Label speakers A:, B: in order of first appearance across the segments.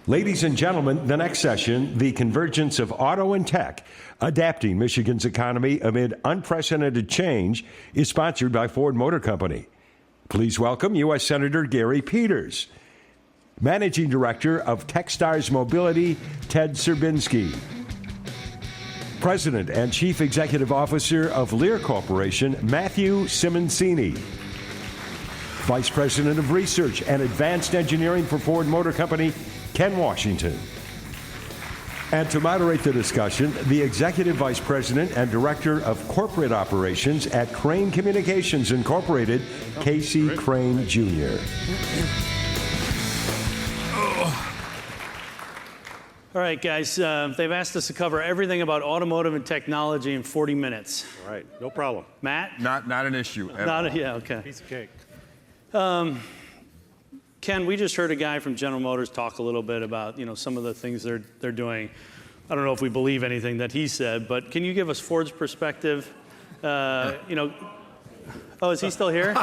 A: Ladies and gentlemen, the next session, the convergence of auto and tech, adapting Michigan's economy amid unprecedented change, is sponsored by Ford Motor Company. Please welcome U.S. Senator Gary Peters, Managing Director of Techstars Mobility, Ted Serbinski, President and Chief Executive Officer of Lear Corporation, Matthew Simoncini, Vice President of Research and Advanced Engineering for Ford Motor Company, Ken Washington. And to moderate the discussion, the Executive Vice President and Director of Corporate Operations at Crain Communications Incorporated, KC Crain Jr.
B: All right, guys, they've asked us to cover everything about automotive and technology in 40 minutes.
C: All right, no problem.
B: Matt?
D: Not an issue at all.
B: Yeah, okay.
C: Piece of cake.
B: Ken, we just heard a guy from General Motors talk a little bit about, some of the things they're doing. I don't know if we believe anything that he said, but can you give us Ford's perspective? Oh, is he still here? I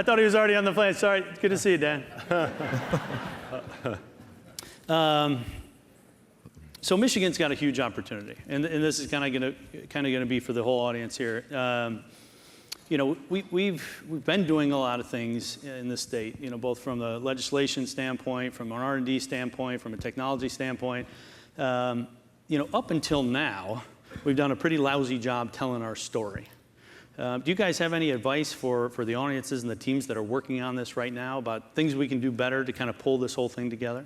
B: thought he was already on the plane. Sorry. Good to see you, Dan. So Michigan's got a huge opportunity, and this is kind of going to be for the whole audience here. We've been doing a lot of things in this state, both from the legislation standpoint, from an R&D standpoint, from a technology standpoint. Up until now, we've done a pretty lousy job telling our story. Do you guys have any advice for the audiences and the teams that are working on this right now about things we can do better to kind of pull this whole thing together?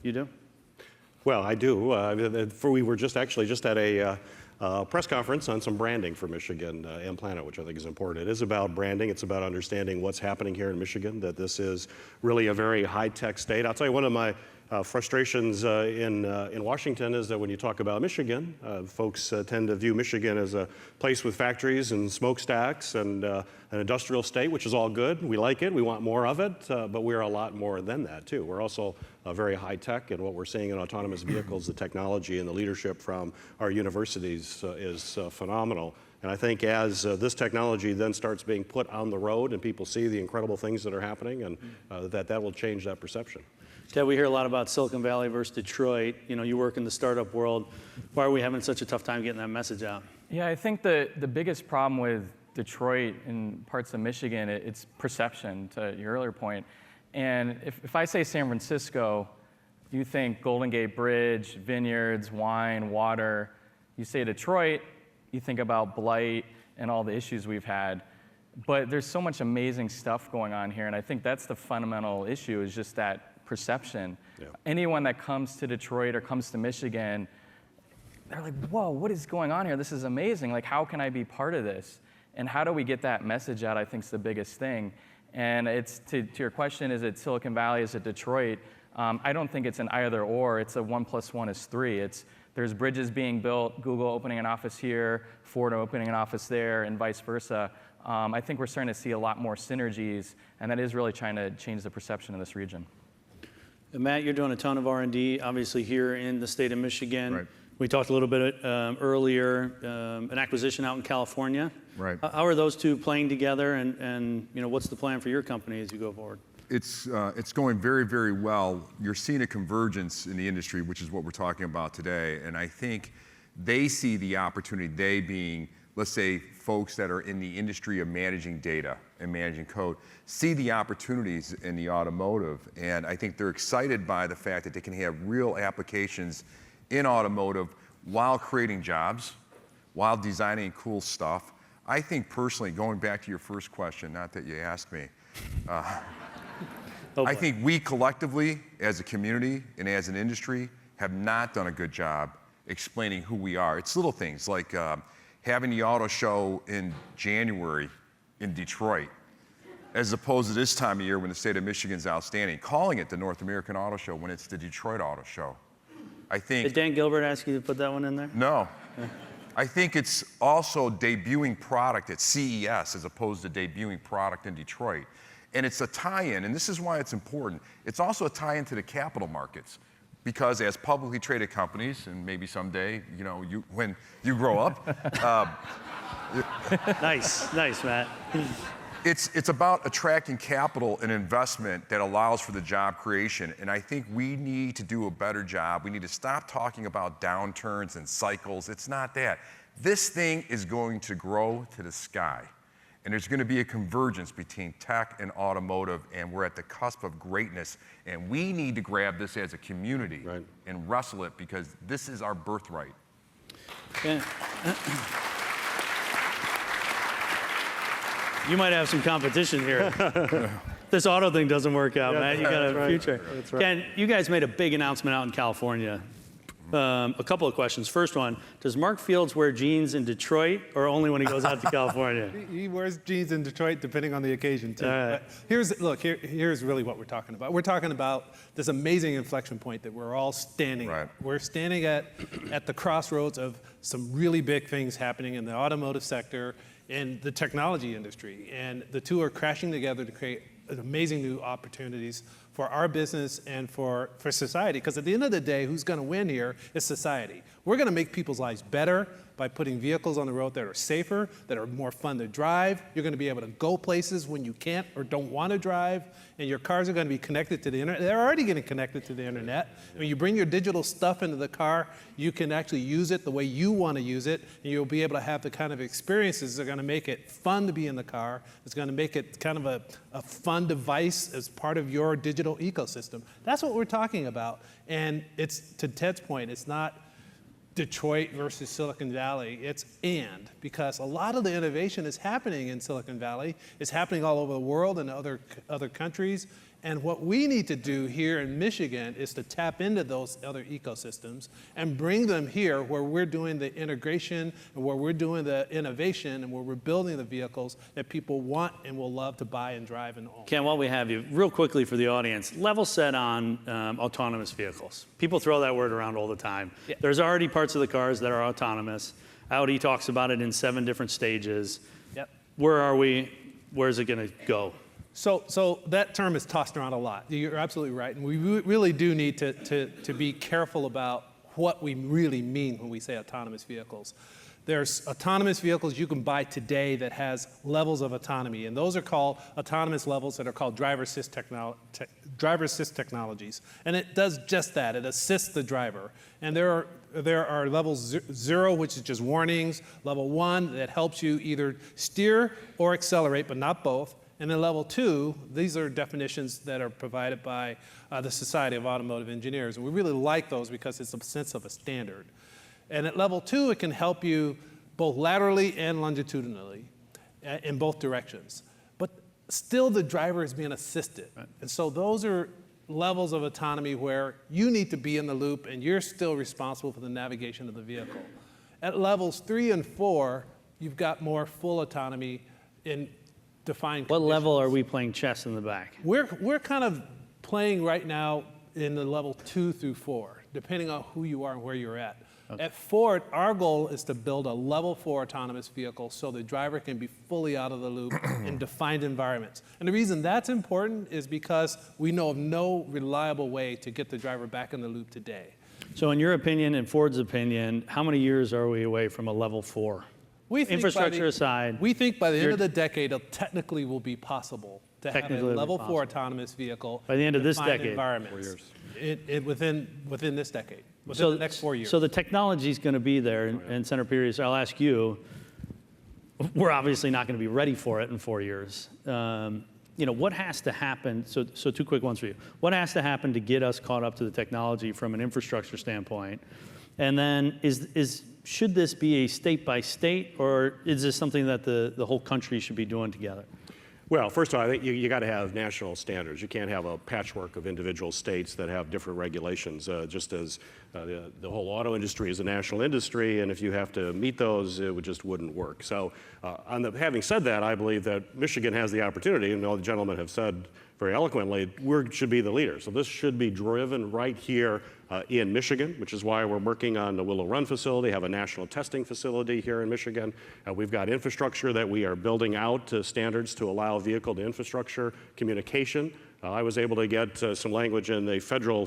B: You do?
C: Well, I do. We were just at a press conference on some branding for Michigan and Planet, which I think is important. It is about branding. It's about understanding what's happening here in Michigan, that this is really a very high-tech state. I'll tell you, one of my frustrations in Washington is that when you talk about Michigan, folks tend to view Michigan as a place with factories and smokestacks and an industrial state, which is all good. We like it. We want more of it. But we're a lot more than that, too. We're also very high tech, and what we're seeing in autonomous vehicles, the technology and the leadership from our universities is phenomenal. And I think as this technology then starts being put on the road and people see the incredible things that are happening, and that will change that perception.
B: Ted, we hear a lot about Silicon Valley versus Detroit. You work in the startup world. Why are we having such a tough time getting that message out?
E: Yeah, I think the biggest problem with Detroit and parts of Michigan, it's perception, to your earlier point. And if I say San Francisco, you think Golden Gate Bridge, vineyards, wine, water. You say Detroit, you think about blight and all the issues we've had. But there's so much amazing stuff going on here, and I think that's the fundamental issue, is just that perception. Yeah. Anyone that comes to Detroit or comes to Michigan, they're like, whoa, what is going on here? This is amazing. Like, how can I be part of this? And how do we get that message out, I think, is the biggest thing. And it's, to your question, is it Silicon Valley, is it Detroit? I don't think it's an either or. It's a 1 + 1 is 3. There's bridges being built, Google opening an office here, Ford opening an office there, and vice versa. I think we're starting to see a lot more synergies, and that is really trying to change the perception of this region.
B: Matt, you're doing a ton of R&D, obviously, here in the state of Michigan.
D: Right.
B: We talked a little bit earlier, an acquisition out in California.
D: Right.
B: How are those two playing together, and what's the plan for your company as you go forward?
D: It's going very, very well. You're seeing a convergence in the industry, which is what we're talking about today. And I think they see the opportunity, they being, let's say, folks that are in the industry of managing data and managing code, see the opportunities in the automotive. And I think they're excited by the fact that they can have real applications in automotive while creating jobs, while designing cool stuff. I think personally, going back to your first question, not that you asked me, I think we collectively, as a community and as an industry, have not done a good job explaining who we are. It's little things like having the auto show in January in Detroit, as opposed to this time of year when the state of Michigan's outstanding, calling it the North American Auto Show when it's the Detroit Auto Show. I think.
B: Did Dan Gilbert ask you to put that one in there?
D: No. I think it's also debuting product at CES as opposed to debuting product in Detroit. And it's a tie-in, and this is why it's important. It's also a tie-in to the capital markets, because as publicly traded companies, and maybe someday, when you grow up.
B: Nice, Matt.
D: It's about attracting capital and investment that allows for the job creation. And I think we need to do a better job. We need to stop talking about downturns and cycles. It's not that. This thing is going to grow to the sky. And there's going to be a convergence between tech and automotive, and we're at the cusp of greatness. And we need to grab this as a community and wrestle it, because this is our birthright.
B: Yeah. You might have some competition here. This auto thing doesn't work out, Matt. You got a future.
C: That's right.
B: Ken, you guys made a big announcement out in California. A couple of questions. First one, does Mark Fields wear jeans in Detroit or only when he goes out to California?
F: He wears jeans in Detroit depending on the occasion, too.
B: All right.
F: But here's really what we're talking about. We're talking about this amazing inflection point that we're all standing at. We're standing at the crossroads of some really big things happening in the automotive sector and the technology industry. And the two are crashing together to create amazing new opportunities for our business and for society. Because at the end of the day, who's going to win here is society. We're going to make people's lives better by putting vehicles on the road that are safer, that are more fun to drive. You're going to be able to go places when you can't or don't want to drive. And your cars are going to be connected to the internet. They're already getting connected to the internet. When you bring your digital stuff into the car, you can actually use it the way you want to use it. And you'll be able to have the kind of experiences that are going to make it fun to be in the car. It's going to make it kind of a fun device as part of your digital ecosystem. That's what we're talking about. And it's, to Ted's point, it's not Detroit versus Silicon Valley, it's and, because a lot of the innovation is happening in Silicon Valley. It's happening all over the world and other countries. And what we need to do here in Michigan is to tap into those other ecosystems and bring them here where we're doing the integration and where we're doing the innovation and where we're building the vehicles that people want and will love to buy and drive and own.
B: Ken, while we have you, real quickly for the audience, level set on autonomous vehicles. People throw that word around all the time. Yeah. There's already parts of the cars that are autonomous. Audi talks about it in 7 different stages.
F: Yep.
B: Where are we? Where's it going to go?
F: So that term is tossed around a lot. You're absolutely right. And we really do need to be careful about what we really mean when we say autonomous vehicles. There's autonomous vehicles you can buy today that has levels of autonomy, and those are called autonomous levels that are called driver assist technologies. And it does just that. It assists the driver. And there are levels 0, which is just warnings, level 1 that helps you either steer or accelerate, but not both. And then level 2, these are definitions that are provided by the Society of Automotive Engineers. And we really like those because it's a sense of a standard. And at level 2, it can help you both laterally and longitudinally in both directions. But still the driver is being assisted. Right. And so those are levels of autonomy where you need to be in the loop and you're still responsible for the navigation of the vehicle. At levels 3 and 4, you've got more full autonomy in defined conditions.
B: What level are we playing chess in the back?
F: We're kind of playing right now in the level 2 through 4, depending on who you are and where you're at. Okay. At Ford, our goal is to build a level 4 autonomous vehicle so the driver can be fully out of the loop in defined environments. And the reason that's important is because we know of no reliable way to get the driver back in the loop today.
B: So in your opinion and Ford's opinion, how many years are we away from a level 4? Infrastructure aside.
F: We think by the end of the decade, it technically will be possible to have a level 4 autonomous vehicle
B: by the end of this decade.
F: Environments. 4 years. Within this decade. Within the next 4 years.
B: So the technology is going to be there, and Senator Peters, I'll ask you. We're obviously not going to be ready for it in 4 years. What has to happen? So 2 quick ones for you. What has to happen to get us caught up to the technology from an infrastructure standpoint? And then should this be a state by state, or is this something that the whole country should be doing together?
C: Well, first of all, I think you got to have national standards. You can't have a patchwork of individual states that have different regulations, just as the whole auto industry is a national industry, and if you have to meet those, it just wouldn't work. So having said that, I believe that Michigan has the opportunity, and all the gentlemen have said very eloquently, we should be the leader. So this should be driven right here in Michigan, which is why we're working on the Willow Run facility, have a national testing facility here in Michigan. We've got infrastructure that we are building out to standards to allow vehicle to infrastructure communication I was able to get some language in the federal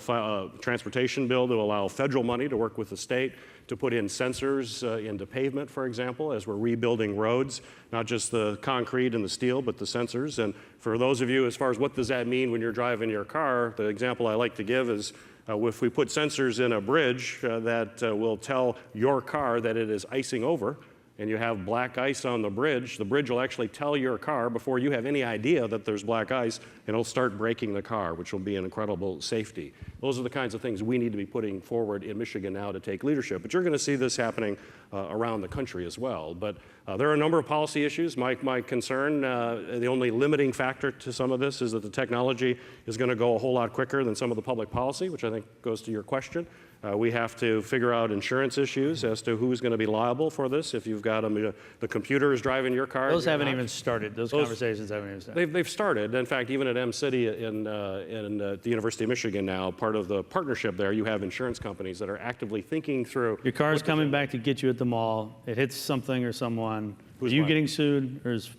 C: transportation bill to allow federal money to work with the state to put in sensors into pavement, for example, as we're rebuilding roads, not just the concrete and the steel, but the sensors. And for those of you, as far as what does that mean when you're driving your car, the example I like to give is if we put sensors in a bridge that will tell your car that it is icing over, and you have black ice on the bridge will actually tell your car before you have any idea that there's black ice, and it'll start braking the car, which will be an incredible safety. Those are the kinds of things we need to be putting forward in Michigan now to take leadership. But you're going to see this happening around the country as well. But there are a number of policy issues. My concern, the only limiting factor to some of this is that the technology is going to go a whole lot quicker than some of the public policy, which I think goes to your question. We have to figure out insurance issues as to who's going to be liable for this. If you've got the computer is driving your car.
B: Those haven't even started. Those conversations haven't even started.
C: They've started. In fact, even at M-City in the University of Michigan now, part of the partnership there, you have insurance companies that are actively thinking through.
B: Your car's coming back to get you at the mall. It hits something or someone. Are you getting sued, or is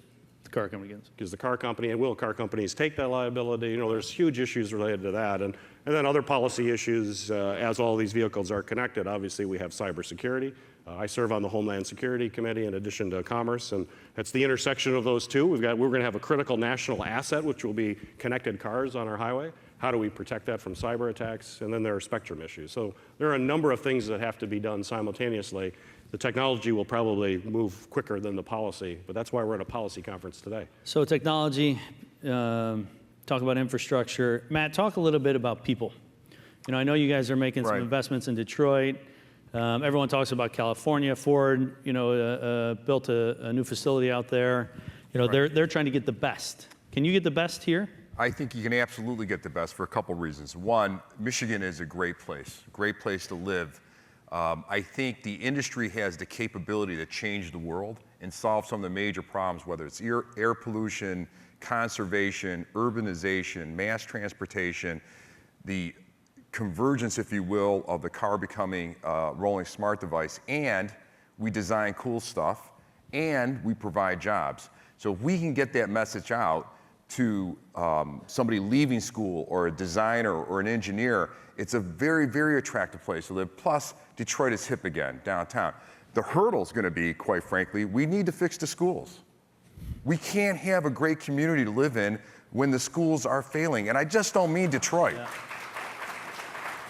B: the car company getting sued?
C: Because the car company and will car companies take that liability? You know, there's huge issues related to that. And then other policy issues as all these vehicles are connected. Obviously, we have cybersecurity. I serve on the Homeland Security Committee in addition to Commerce, and that's the intersection of those two. We're going to have a critical national asset, which will be connected cars on our highway. How do we protect that from cyber attacks? And then there are spectrum issues. So there are a number of things that have to be done simultaneously. The technology will probably move quicker than the policy, but that's why we're at a policy conference today.
B: So technology, talk about infrastructure. Matt, talk a little bit about people. You know, I know you guys are making some investments in Detroit. Everyone talks about California. Ford, you know, built a new facility out there. You know, they're trying to get the best. Can you get the best here?
D: I think you can absolutely get the best for a couple reasons. One, Michigan is a great place to live. I think the industry has the capability to change the world and solve some of the major problems, whether it's air pollution, conservation, urbanization, mass transportation, the convergence, if you will, of the car becoming a rolling smart device. And we design cool stuff, and we provide jobs. So if we can get that message out to somebody leaving school or a designer or an engineer, it's a very, very attractive place to live. Plus, Detroit is hip again, downtown. The hurdle's going to be, quite frankly, we need to fix the schools. We can't have a great community to live in when the schools are failing. And I just don't mean Detroit. Yeah.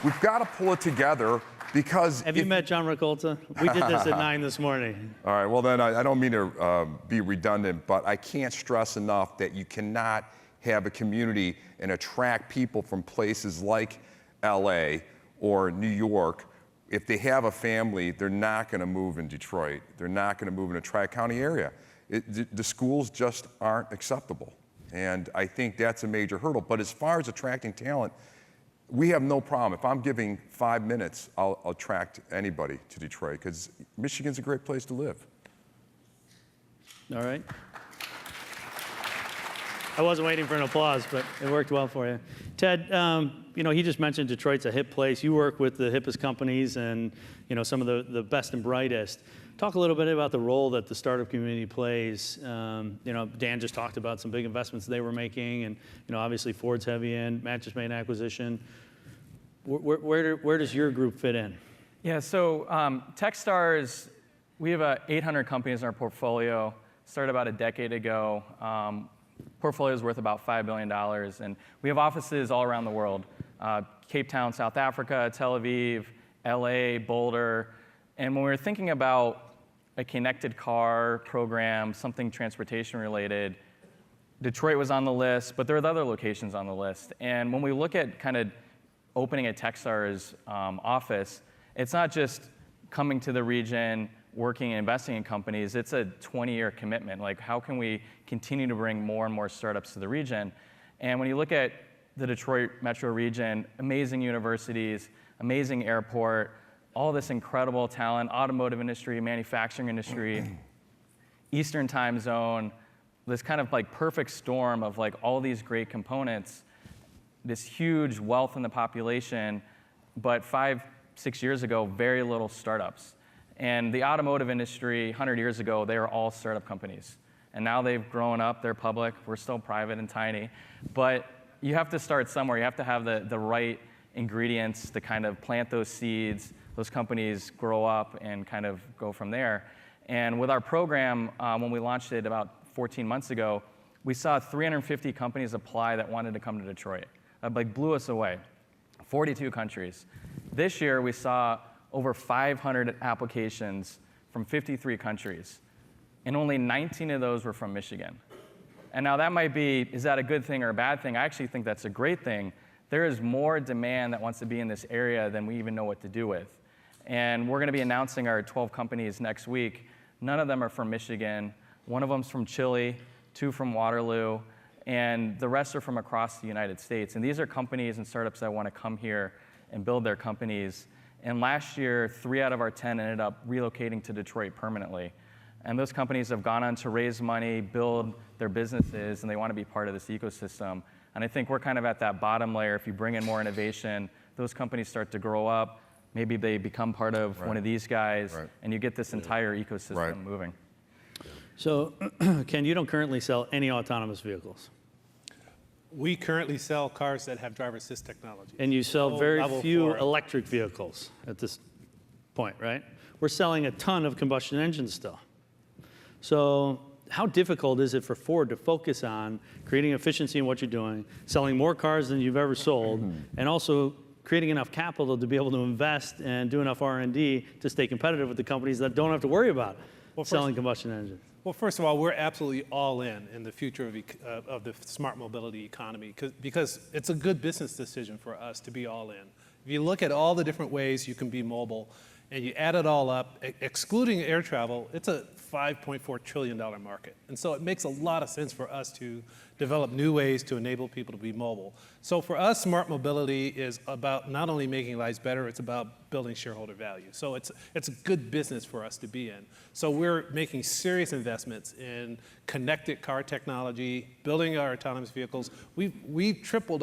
D: We've got to pull it together because...
B: Have you met John Ricolta? We did this at 9 this morning.
D: All right, well then, I don't mean to be redundant, but I can't stress enough that you cannot have a community and attract people from places like LA or New York. If they have a family, they're not going to move in Detroit. They're not going to move in a Tri-County area. The schools just aren't acceptable. And I think that's a major hurdle. But as far as attracting talent, we have no problem. If I'm giving 5 minutes, I'll attract anybody to Detroit because Michigan's a great place to live.
B: All right. I wasn't waiting for an applause, but it worked well for you. Ted, you know, he just mentioned Detroit's a hip place. You work with the hippest companies and, you know, some of the best and brightest. Talk a little bit about the role that the startup community plays. You know, Dan just talked about some big investments they were making, and, you know, obviously Ford's heavy in. Matt just made an acquisition. Where does your group fit in?
E: Yeah, so Techstars, we have 800 companies in our portfolio. Started about a decade ago. Portfolio is worth about $5 billion, and we have offices all around the world. Cape Town, South Africa, Tel Aviv, LA, Boulder. And when we were thinking about a connected car program, something transportation related, Detroit was on the list, but there are other locations on the list. And when we look at kind of opening a Techstars office, it's not just coming to the region, working and investing in companies, it's a 20-year commitment. Like, how can we continue to bring more and more startups to the region? And when you look at the Detroit metro region, amazing universities, amazing airport, all this incredible talent, automotive industry, manufacturing industry, Eastern time zone, this kind of like perfect storm of like all these great components, this huge wealth in the population, but 5-6 years ago, very little startups. And the automotive industry, 100 years ago, they were all startup companies. And now they've grown up, they're public, we're still private and tiny. But you have to start somewhere. You have to have the right ingredients to kind of plant those seeds. Those companies grow up and kind of go from there. And with our program, when we launched it about 14 months ago, we saw 350 companies apply that wanted to come to Detroit. Like blew us away. 42 countries. This year, we saw over 500 applications from 53 countries, and only 19 of those were from Michigan. And now that might be, is that a good thing or a bad thing? I actually think that's a great thing. There is more demand that wants to be in this area than we even know what to do with. And we're going to be announcing our 12 companies next week. None of them are from Michigan. One of them's from Chile, 2 from Waterloo, and the rest are from across the United States. And these are companies and startups that want to come here and build their companies. And last year, 3 out of our 10 ended up relocating to Detroit permanently. And those companies have gone on to raise money, build their businesses, and they want to be part of this ecosystem. And I think we're kind of at that bottom layer. If you bring in more innovation, those companies start to grow up. Maybe they become part of one of these guys, and you get this entire ecosystem moving.
B: So, Ken, you don't currently sell any autonomous vehicles.
F: We currently sell cars that have driver assist technology.
B: And you sell
F: Oh,
B: very
F: level
B: few
F: 4.
B: electric vehicles at this point, right? We're selling a ton of combustion engines still. So how difficult is it for Ford to focus on creating efficiency in what you're doing, selling more cars than you've ever sold, and also creating enough capital to be able to invest and do enough R&D to stay competitive with the companies that don't have to worry about selling combustion engines?
F: Well, first of all, we're absolutely all in the future of the smart mobility economy because it's a good business decision for us to be all in. If you look at all the different ways you can be mobile and you add it all up, excluding air travel, it's a $5.4 trillion market. And so it makes a lot of sense for us to develop new ways to enable people to be mobile. So for us, smart mobility is about not only making lives better, it's about building shareholder value. So it's a good business for us to be in. So we're making serious investments in connected car technology, building our autonomous vehicles. We've tripled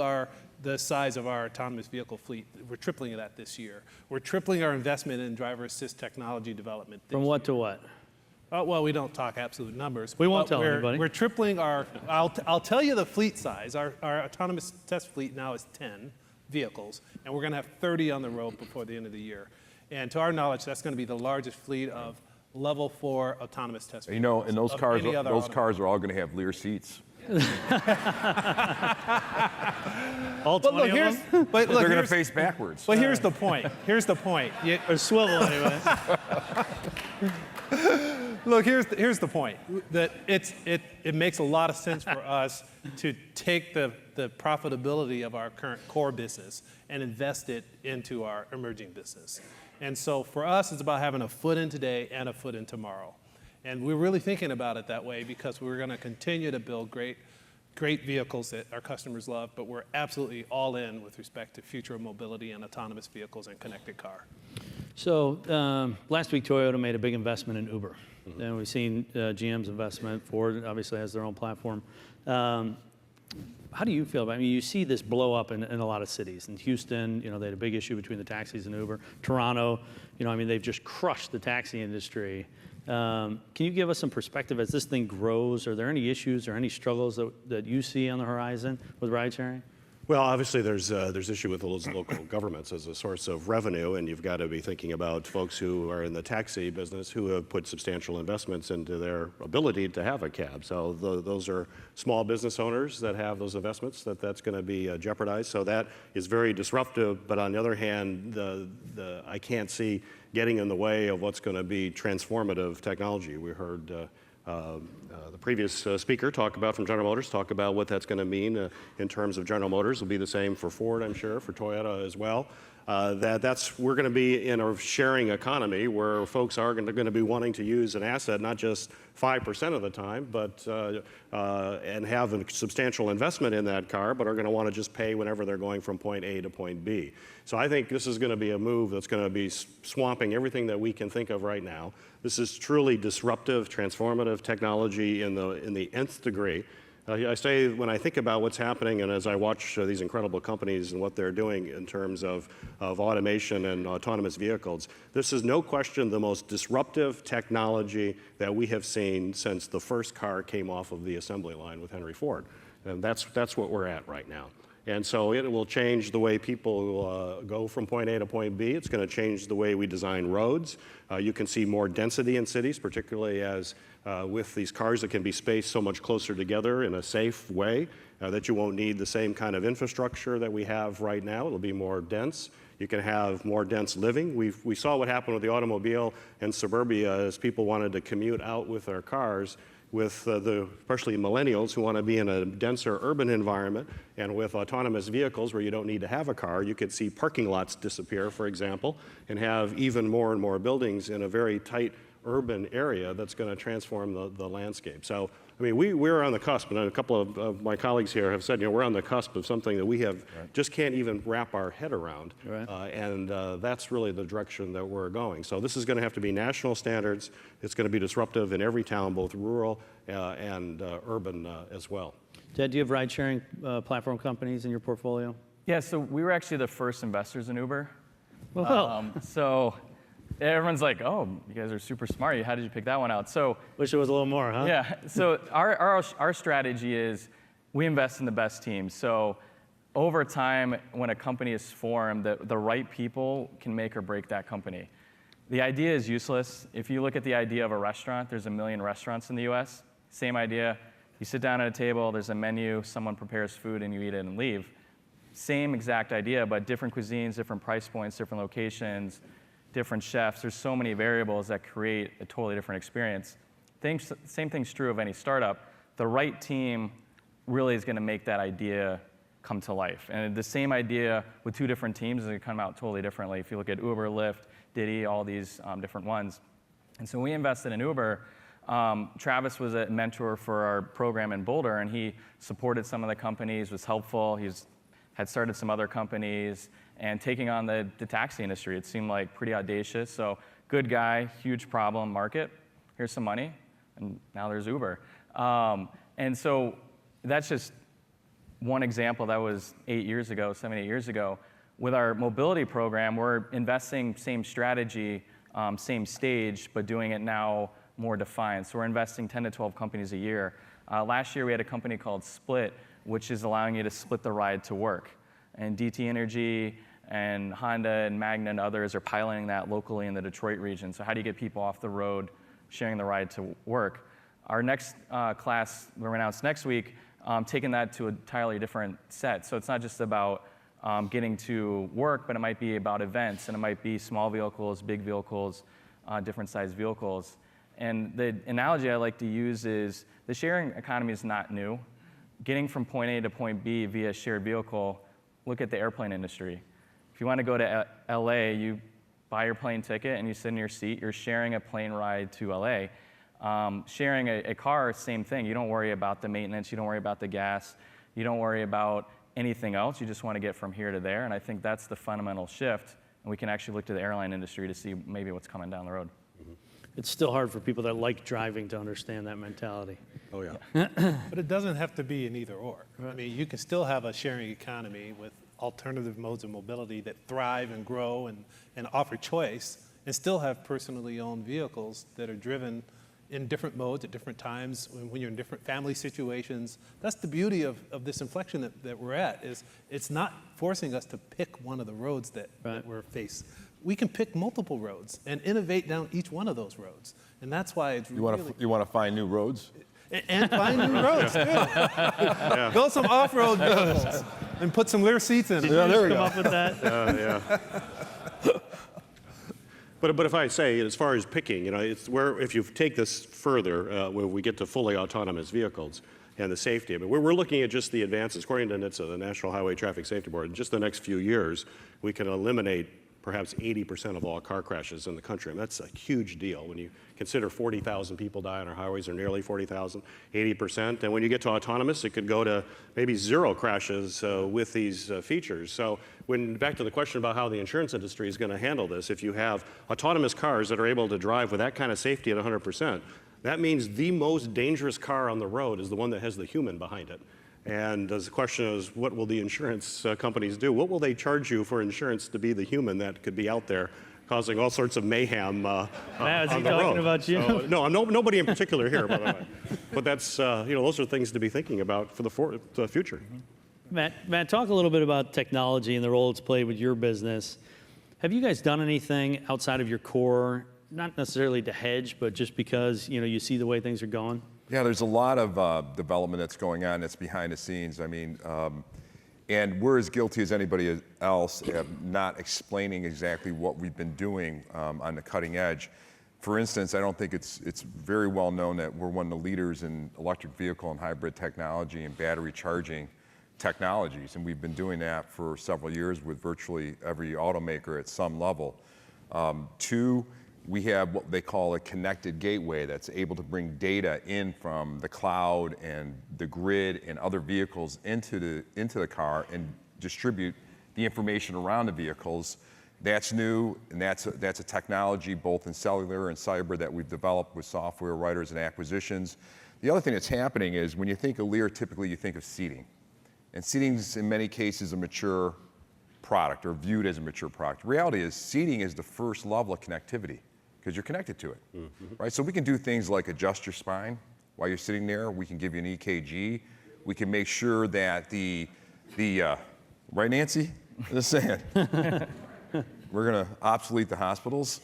F: the size of our autonomous vehicle fleet. We're tripling that this year. We're tripling our investment in driver assist technology development this
B: From what to what?
F: Well, we don't talk absolute numbers.
B: We won't
F: but
B: tell anybody.
F: We're tripling our, I'll tell you the fleet size. Our autonomous test fleet now is 10 vehicles, and we're going to have 30 on the road before the end of the year. And to our knowledge, that's going to be the largest fleet of level 4 autonomous test vehicles.
D: You know, and those
F: of
D: cars,
F: any other
D: those
F: automotive.
D: cars are all going to have Lear seats.
B: All 20 of them?
F: But look,
D: They're going to face backwards.
F: But here's the point. Here's the point.
B: Or swivel anyway.
F: Look, here's the point. That it makes a lot of sense for us to take the profitability of our current core business and invest it into our emerging business. And so for us, it's about having a foot in today and a foot in tomorrow. And we're really thinking about it that way because we're going to continue to build great vehicles that our customers love, but we're absolutely all in with respect to future mobility and autonomous vehicles and connected car.
B: So last week, Toyota made a big investment in Uber. And we've seen GM's investment. Ford obviously has their own platform. How do you feel about it? I mean, you see this blow up in a lot of cities. In Houston, they had a big issue between the taxis and Uber. Toronto, I mean, they've just crushed the taxi industry. Can you give us some perspective as this thing grows? Are there any issues or any struggles that you see on the horizon with ride sharing?
C: Well, obviously there's issue with those local governments as a source of revenue, and you've got to be thinking about folks who are in the taxi business who have put substantial investments into their ability to have a cab. So those are small business owners that have those investments that's going to be jeopardized. So that is very disruptive. But on the other hand, I can't see getting in the way of what's going to be transformative technology. We heard the previous speaker from General Motors talk about what that's going to mean in terms of General Motors. Will be the same for Ford, I'm sure, for Toyota as well. We're going to be in a sharing economy where folks are going to be wanting to use an asset not just 5% of the time, but and have a substantial investment in that car, but are going to want to just pay whenever they're going from point A to point B. So I think this is going to be a move that's going to be swamping everything that we can think of right now. This is truly disruptive, transformative technology in the nth degree. I say when I think about what's happening and as I watch these incredible companies and what they're doing in terms of automation and autonomous vehicles, this is no question the most disruptive technology that we have seen since the first car came off of the assembly line with Henry Ford. And that's what we're at right now. And so it will change the way people go from point A to point B. It's going to change the way we design roads. You can see more density in cities, particularly as with these cars that can be spaced so much closer together in a safe way that you won't need the same kind of infrastructure that we have right now. It'll be more dense. You can have more dense living. We saw what happened with the automobile in suburbia as people wanted to commute out with their cars, with especially millennials who want to be in a denser urban environment, and with autonomous vehicles where you don't need to have a car, you could see parking lots disappear, for example, and have even more and more buildings in a very tight urban area that's going to transform the landscape. So, I mean, we're on the cusp, and a couple of my colleagues here have said, we're on the cusp of something that we have just can't even wrap our head around, and that's really the direction that we're going. So this is going to have to be national standards. It's going to be disruptive in every town, both rural and urban as well.
B: Ted, do you have ride-sharing platform companies in your portfolio?
E: Yeah, so we were actually the first investors in Uber.
B: Well,
E: So everyone's like, oh, you guys are super smart. How did you pick that one out? So
B: wish it was a little more, huh?
E: yeah, so our strategy is we invest in the best teams. So over time, when a company is formed, the right people can make or break that company. The idea is useless. If you look at the idea of a restaurant, there's 1 million restaurants in the US. Same idea. You sit down at a table, there's a menu, someone prepares food, and you eat it and leave. Same exact idea, but different cuisines, different price points, different locations, different chefs. There's so many variables that create a totally different experience. Same thing's true of any startup. The right team really is going to make that idea come to life. And the same idea with 2 different teams is going to come out totally differently. If you look at Uber, Lyft, Diddy, all these different ones. And so we invested in Uber. Travis was a mentor for our program in Boulder, and he supported some of the companies, was helpful. Had started some other companies, and taking on the taxi industry. It seemed like pretty audacious. So good guy, huge problem, market. Here's some money, and now there's Uber. And so that's just one example. That was 7, 8 years ago. With our mobility program, we're investing same strategy, same stage, but doing it now more defined. So we're investing 10 to 12 companies a year. Last year, we had a company called Split, which is allowing you to split the ride to work. And DT Energy and Honda and Magna and others are piloting that locally in the Detroit region. So how do you get people off the road sharing the ride to work? Our next class, we're announced next week, taking that to an entirely different set. So it's not just about getting to work, but it might be about events, and it might be small vehicles, big vehicles, different sized vehicles. And the analogy I like to use is the sharing economy is not new. Getting from point A to point B via shared vehicle, look at the airplane industry. If you want to go to LA, you buy your plane ticket and you sit in your seat, you're sharing a plane ride to LA. Sharing a car, same thing. You don't worry about the maintenance, you don't worry about the gas, you don't worry about anything else, you just want to get from here to there, and I think that's the fundamental shift, and we can actually look to the airline industry to see maybe what's coming down the road.
B: It's still hard for people that like driving to understand that mentality.
C: Oh, yeah.
F: But it doesn't have to be an either or. I mean, you can still have a sharing economy with alternative modes of mobility that thrive and grow and offer choice, and still have personally owned vehicles that are driven in different modes at different times when you're in different family situations. That's the beauty of this inflection that we're at, is it's not forcing us to pick one of the roads that we're faced. We can pick multiple roads and innovate down each one of those roads. And that's why it's
G: You want to find new roads?
F: And find new roads, too.
C: Yeah.
F: Build some off-road vehicles and put some Lear seats in.
B: Did you just come up with that?
C: Yeah. But if I say, as far as picking, it's where if you take this further, when we get to fully autonomous vehicles and the safety, we're looking at just the advances. According to NHTSA, the National Highway Traffic Safety Board, in just the next few years, we can eliminate perhaps 80% of all car crashes in the country. And that's a huge deal when you consider 40,000 people die on our highways, or nearly 40,000, 80%. And when you get to autonomous, it could go to maybe 0 crashes with these features. So back to the question about how the insurance industry is going to handle this, if you have autonomous cars that are able to drive with that kind of safety at 100%, that means the most dangerous car on the road is the one that has the human behind it. And the question is, what will the insurance companies do? What will they charge you for insurance to be the human that could be out there causing all sorts of mayhem on the road?
B: Is he talking about you?
C: So, no, nobody in particular here, by the way. But that's, those are things to be thinking about for the future.
B: Matt, talk a little bit about technology and the role it's played with your business. Have you guys done anything outside of your core, not necessarily to hedge, but just because you see the way things are going?
D: Yeah, there's a lot of development that's going on that's behind the scenes. I mean, and we're as guilty as anybody else of not explaining exactly what we've been doing on the cutting edge. For instance, I don't think it's very well known that we're one of the leaders in electric vehicle and hybrid technology and battery charging technologies, and we've been doing that for several years with virtually every automaker at some level. Two, we have what they call a connected gateway that's able to bring data in from the cloud and the grid and other vehicles into the car and distribute the information around the vehicles. That's new, and that's a technology both in cellular and cyber that we've developed with software writers and acquisitions. The other thing that's happening is when you think of Lear, typically you think of seating. And seating's in many cases a mature product or viewed as a mature product. The reality is seating is the first level of connectivity because you're connected to it, right? So we can do things like adjust your spine while you're sitting there. We can give you an EKG. We can make sure that right, Nancy? Just saying. We're going to obsolete the hospitals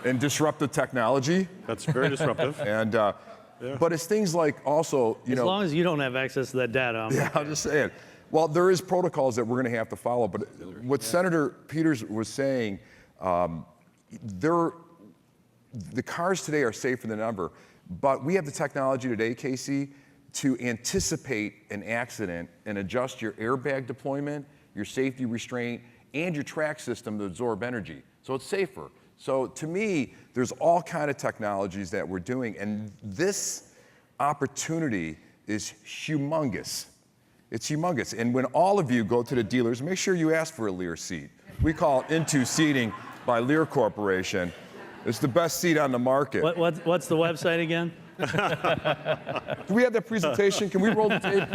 D: and disrupt the technology.
C: That's very disruptive.
D: And, but it's things like also,
B: As long as you don't have access to that data.
D: I'm just saying. Well, there is protocols that we're going to have to follow, but what Senator Peters was saying, the cars today are safer than ever, but we have the technology today, Casey, to anticipate an accident and adjust your airbag deployment, your safety restraint, and your track system to absorb energy. So it's safer. So to me, there's all kind of technologies that we're doing, and this opportunity is humongous. It's humongous. And when all of you go to the dealers, make sure you ask for a Lear seat. We call it Into Seating by Lear Corporation. It's the best seat on the market.
B: What's the website again?
D: Do we have that presentation? Can we roll the tape?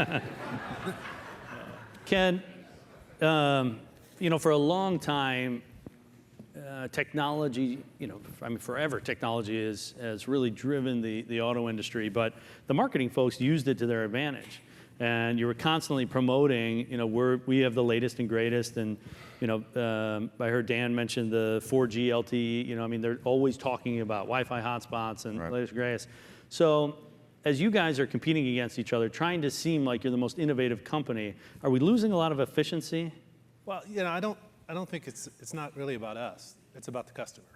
B: Ken, for a long time, technology, forever technology has really driven the auto industry, but the marketing folks used it to their advantage. And you were constantly promoting, we have the latest and greatest, and I heard Dan mention the 4G LTE. They're always talking about Wi-Fi hotspots and latest and greatest. So, as you guys are competing against each other, trying to seem like you're the most innovative company, are we losing a lot of efficiency?
F: Well, I don't think it's not really about us. It's about the customer.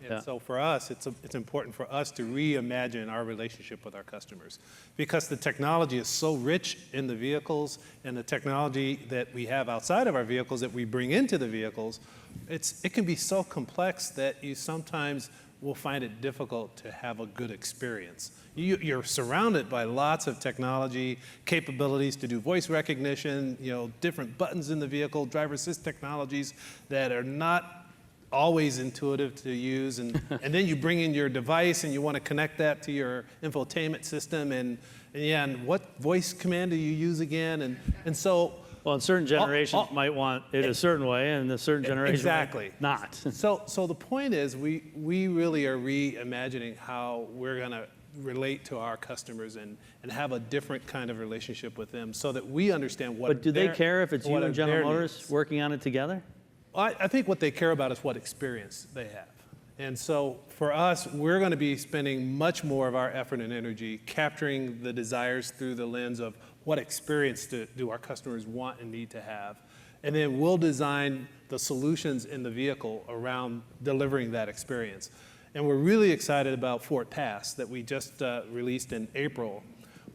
F: And
B: Yeah.
F: so for us, it's important for us to reimagine our relationship with our customers because the technology is so rich in the vehicles and the technology that we have outside of our vehicles that we bring into the vehicles, it can be so complex that you sometimes will find it difficult to have a good experience. You're surrounded by lots of technology, capabilities to do voice recognition, different buttons in the vehicle, driver assist technologies that are not always intuitive to use, and then you bring in your device and you want to connect that to your infotainment system, and what voice command do you use again, and so.
B: Well, and certain generations might want it a certain way, and a certain generation might not.
F: So the point is, we really are reimagining how we're going to relate to our customers and have a different kind of relationship with them, so that we understand what.
B: But do they care if it's you and General Motors working on it together?
F: I think what they care about is what experience they have. And so for us, we're going to be spending much more of our effort and energy capturing the desires through the lens of what experience do our customers want and need to have. And then we'll design the solutions in the vehicle around delivering that experience. And we're really excited about Fort Pass that we just released in April,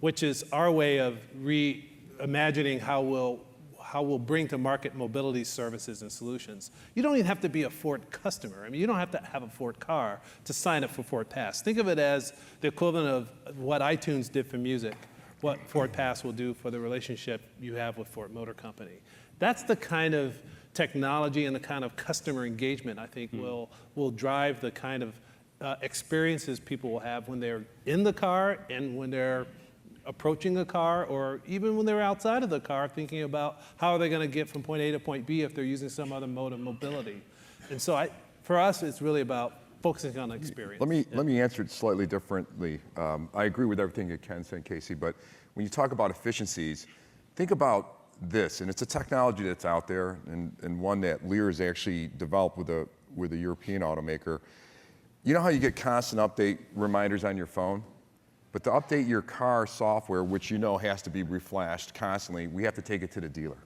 F: which is our way of reimagining how we'll bring to market mobility services and solutions. You don't even have to be a Ford customer. You don't have to have a Ford car to sign up for Ford Pass. Think of it as the equivalent of what iTunes did for music, what Ford Pass will do for the relationship you have with Ford Motor Company. That's the kind of technology and the kind of customer engagement I think will drive the kind of experiences people will have when they're in the car and when they're approaching a car, or even when they're outside of the car thinking about how are they going to get from point A to point B if they're using some other mode of mobility. And so for us, it's really about focusing on the experience.
D: Let me answer it slightly differently. I agree with everything that Ken said, Casey, but when you talk about efficiencies, think about this, and it's a technology that's out there, and one that Lear has actually developed with a European automaker. You know how you get constant update reminders on your phone? But to update your car software, which you know has to be reflashed constantly, we have to take it to the dealer,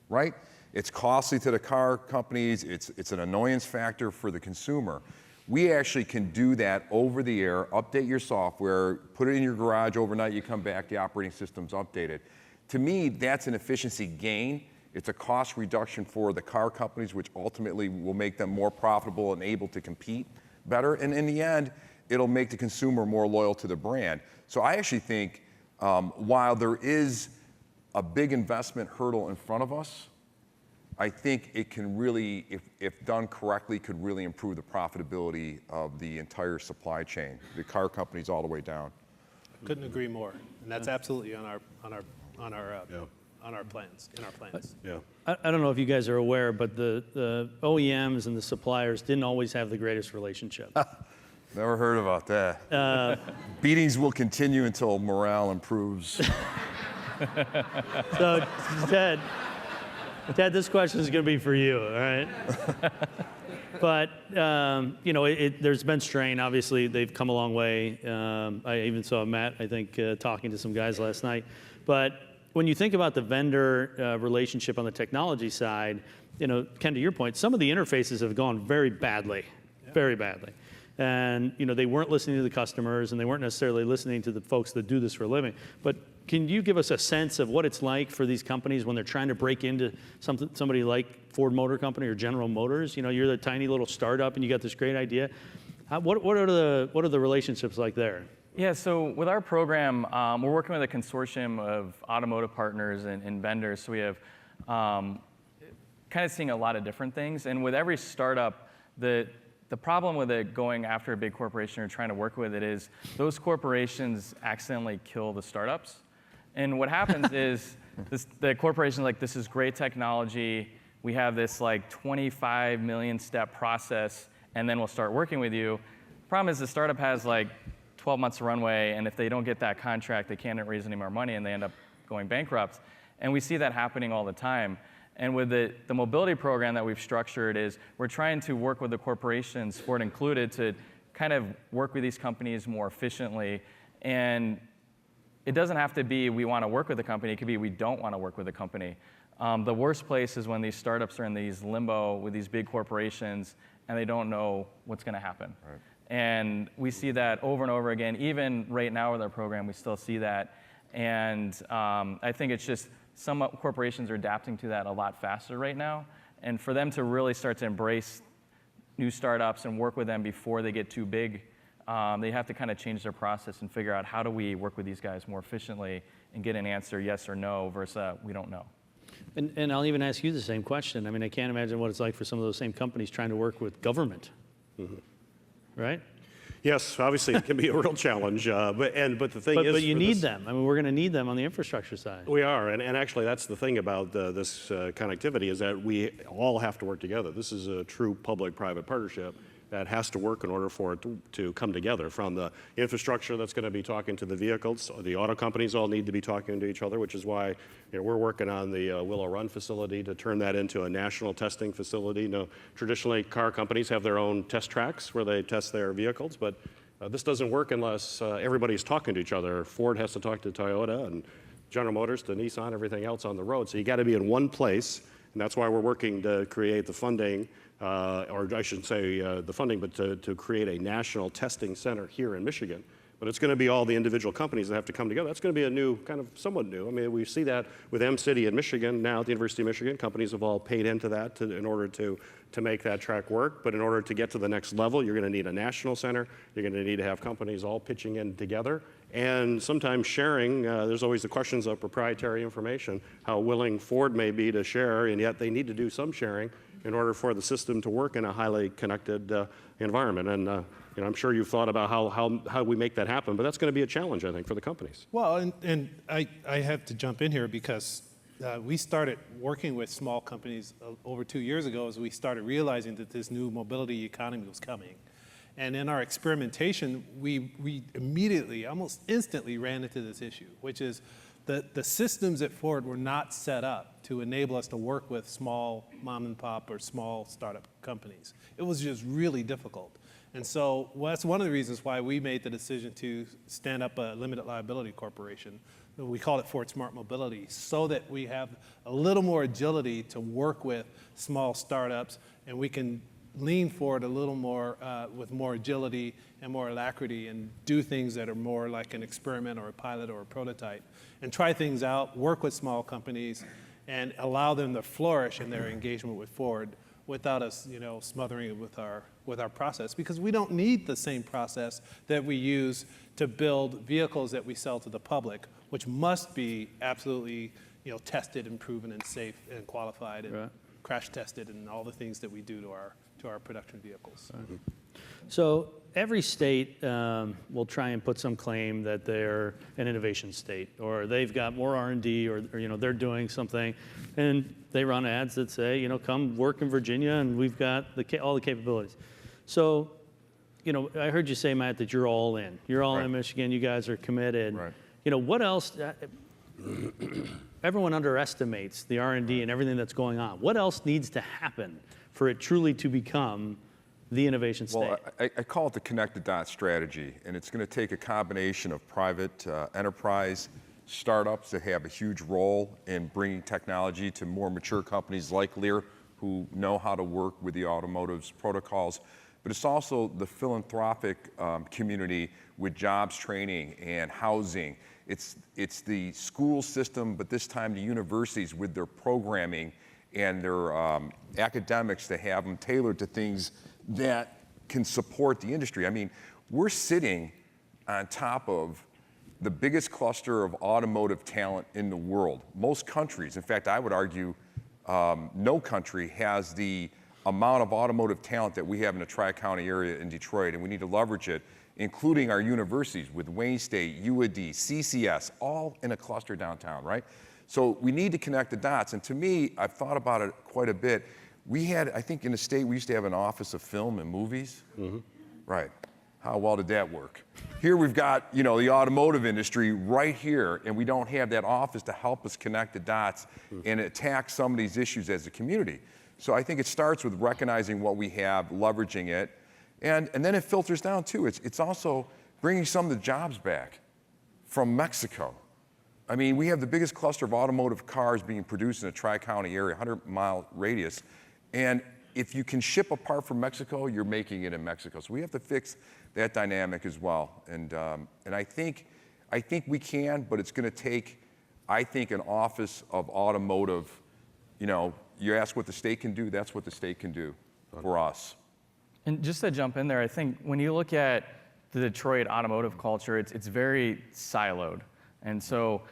D: right? It's costly to the car companies, it's an annoyance factor for the consumer. We actually can do that over the air, update your software, put it in your garage overnight, you come back, the operating system's updated. To me, that's an efficiency gain. It's a cost reduction for the car companies, which ultimately will make them more profitable and able to compete better. And in the end, it'll make the consumer more loyal to the brand. So I actually think while there is a big investment hurdle in front of us, I think it can really, if done correctly, could really improve the profitability of the entire supply chain, the car companies all the way down.
F: Couldn't agree more, and that's absolutely on our plans, in our plans.
C: Yeah.
B: I don't know if you guys are aware, but the OEMs and the suppliers didn't always have the greatest relationship.
D: Never heard about that. Beatings will continue until morale improves.
B: So, Ted, this question is going to be for you, all right? But, there's been strain. Obviously, they've come a long way. I even saw Matt, I think, talking to some guys last night. But when you think about the vendor relationship on the technology side, Ken, to your point, some of the interfaces have gone very badly, very badly. And they weren't listening to the customers, and they weren't necessarily listening to the folks that do this for a living. But can you give us a sense of what it's like for these companies when they're trying to break into somebody like Ford Motor Company or General Motors? You're the tiny little startup, and you got this great idea. What are the relationships like there?
E: Yeah, so with our program, we're working with a consortium of automotive partners and vendors. So we have kind of seeing a lot of different things. And with every startup, the problem with it going after a big corporation or trying to work with it is those corporations accidentally kill the startups. And what happens is the corporation's like, this is great technology. We have this like 25 million step process, and then we'll start working with you. Problem is the startup has like 12 months of runway, and if they don't get that contract, they can't raise any more money, and they end up going bankrupt. And we see that happening all the time. And with the mobility program that we've structured is we're trying to work with the corporations, Ford included, to kind of work with these companies more efficiently. And it doesn't have to be we want to work with the company. It could be we don't want to work with the company. The worst place is when these startups are in these limbo with these big corporations, and they don't know what's going to happen. Right. And we see that over and over again. Even right now with our program, we still see that. And I think it's just some corporations are adapting to that a lot faster right now. And for them to really start to embrace new startups and work with them before they get too big, they have to kind of change their process and figure out how do we work with these guys more efficiently and get an answer yes or no versus we don't know.
B: And I'll even ask you the same question. I mean, I can't imagine what it's like for some of those same companies trying to work with government, right?
C: Yes, obviously it can be a real challenge, but the thing is,
B: but you need them. I mean, we're going to need them on the infrastructure side.
C: We are, and actually that's the thing about this connectivity is that we all have to work together. This is a true public-private partnership that has to work in order for it to come together, from the infrastructure that's going to be talking to the vehicles. The auto companies all need to be talking to each other, which is why we're working on the Willow Run facility to turn that into a national testing facility. Traditionally, car companies have their own test tracks where they test their vehicles, but this doesn't work unless everybody's talking to each other. Ford has to talk to Toyota, and General Motors to Nissan, everything else on the road. So you got to be in one place, and that's why we're working to create the funding, or I shouldn't say the funding, but to create a national testing center here in Michigan. But it's going to be all the individual companies that have to come together. That's going to be a new, kind of somewhat new. I mean, we see that with M-City in Michigan now at the University of Michigan. Companies have all paid into that in order to make that track work. But in order to get to the next level, you're going to need a national center. You're going to need to have companies all pitching in together. And sometimes sharing, there's always the questions of proprietary information, how willing Ford may be to share, and yet they need to do some sharing in order for the system to work in a highly connected environment. And I'm sure you've thought about how we make that happen, but that's going to be a challenge, I think, for the companies.
F: Well, and I have to jump in here because we started working with small companies over 2 years ago as we started realizing that this new mobility economy was coming. And in our experimentation, we immediately, almost instantly ran into this issue, which is the systems at Ford were not set up to enable us to work with small mom and pop or small startup companies. It was just really difficult. And so that's one of the reasons why we made the decision to stand up a limited liability corporation. We call it Ford Smart Mobility, so that we have a little more agility to work with small startups, and we can lean forward a little more with more agility and more alacrity and do things that are more like an experiment or a pilot or a prototype, and try things out, work with small companies, and allow them to flourish in their engagement with Ford without us, smothering it with our process, because we don't need the same process that we use to build vehicles that we sell to the public, which must be absolutely, tested and proven and safe and qualified and crash tested and all the things that we do to our production vehicles.
B: So every state will try and put some claim that they're an innovation state, or they've got more R&D, or they're doing something, and they run ads that say, come work in Virginia, and we've got all the capabilities. So, I heard you say, Matt, that you're all in. You're all in Michigan. You guys are committed.
D: Right.
B: What else? Everyone underestimates the R&D and everything that's going on. What else needs to happen for it truly to become the innovation state?
D: Well, I call it the connected dot strategy, and it's going to take a combination of private enterprise startups that have a huge role in bringing technology to more mature companies like Lear, who know how to work with the automotive's protocols. But it's also the philanthropic community with jobs training and housing. It's the school system, but this time the universities with their programming and their academics to have them tailored to things that can support the industry. I mean, we're sitting on top of the biggest cluster of automotive talent in the world. Most countries, in fact, I would argue no country has the amount of automotive talent that we have in the Tri-County area in Detroit, and we need to leverage it, including our universities with Wayne State, UAD, CCS, all in a cluster downtown, right? So we need to connect the dots, and to me, I've thought about it quite a bit. We had, I think in the state, we used to have an office of film and movies. Right. How well did that work? Here we've got, the automotive industry right here, and we don't have that office to help us connect the dots and attack some of these issues as a community. So I think it starts with recognizing what we have, leveraging it, and then it filters down too. It's also bringing some of the jobs back from Mexico. I mean, we have the biggest cluster of automotive cars being produced in a Tri-County area, 100-mile radius, and if you can ship a part from Mexico, you're making it in Mexico. So we have to fix that dynamic as well. And I think we can, but it's going to take, I think, an office of automotive. You ask what the state can do, that's what the state can do for us.
E: And just to jump in there, I think when you look at the Detroit automotive culture, it's very siloed. And so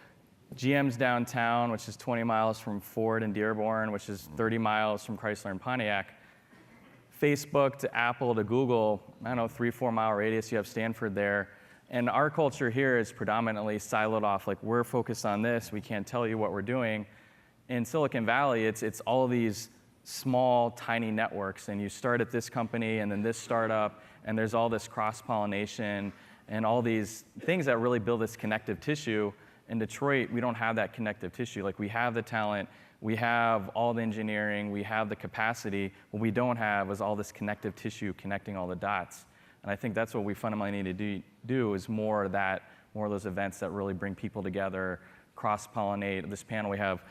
E: GM's downtown, which is 20 miles from Ford and Dearborn, which is 30 miles from Chrysler and Pontiac. Facebook to Apple to Google, 3-4 mile radius, you have Stanford there. And our culture here is predominantly siloed off, like we're focused on this, we can't tell you what we're doing. In Silicon Valley, it's all these small, tiny networks, and you start at this company and then this startup, and there's all this cross-pollination and all these things that really build this connective tissue. In Detroit, we don't have that connective tissue. Like, we have the talent, we have all the engineering, we have the capacity. What we don't have is all this connective tissue connecting all the dots. And I think that's what we fundamentally need to do is more of those events that really bring people together, cross-pollinate. This panel, we have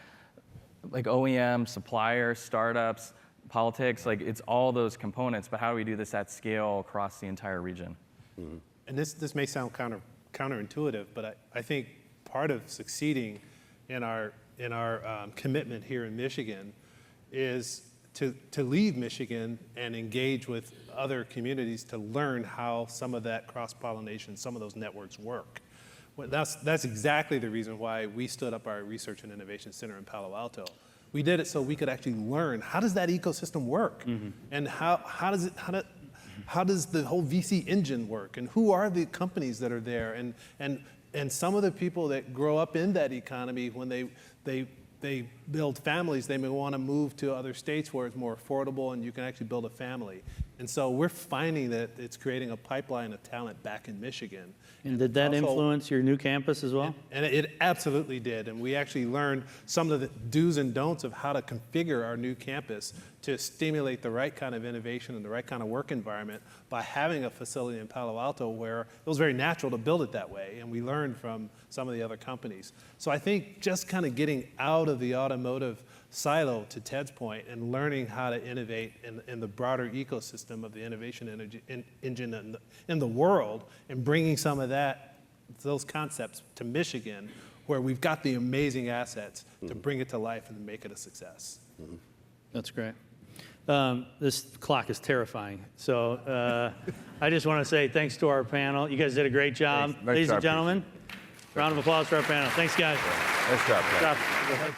E: like OEM, suppliers, startups, politics, like it's all those components, but how do we do this at scale across the entire region?
F: And this may sound counterintuitive, but I think part of succeeding in our commitment here in Michigan is to leave Michigan and engage with other communities to learn how some of that cross-pollination, some of those networks work. Well, that's exactly the reason why we stood up our Research and Innovation Center in Palo Alto. We did it so we could actually learn, how does that ecosystem work? And how does the whole VC engine work? And who are the companies that are there? And some of the people that grow up in that economy, when they build families, they may want to move to other states where it's more affordable and you can actually build a family. And so we're finding that it's creating a pipeline of talent back in Michigan.
B: And did that
F: also-
B: influence your new campus as well?
F: And it absolutely did. And we actually learned some of the do's and don'ts of how to configure our new campus to stimulate the right kind of innovation and the right kind of work environment by having a facility in Palo Alto where it was very natural to build it that way. And we learned from some of the other companies. So I think just kind of getting out of the automotive silo, to Ted's point, and learning how to innovate in the broader ecosystem of the innovation engine in the world, and bringing some of those concepts to Michigan, where we've got the amazing assets to bring it to life and make it a success.
B: That's great. This clock is terrifying. So I just want to say thanks to our panel. You guys did a great job.
G: Thanks. Nice
B: Ladies
G: job,
B: and gentlemen, round of applause for our panel. Thanks, guys.
G: Nice job, Pat.
B: Good job.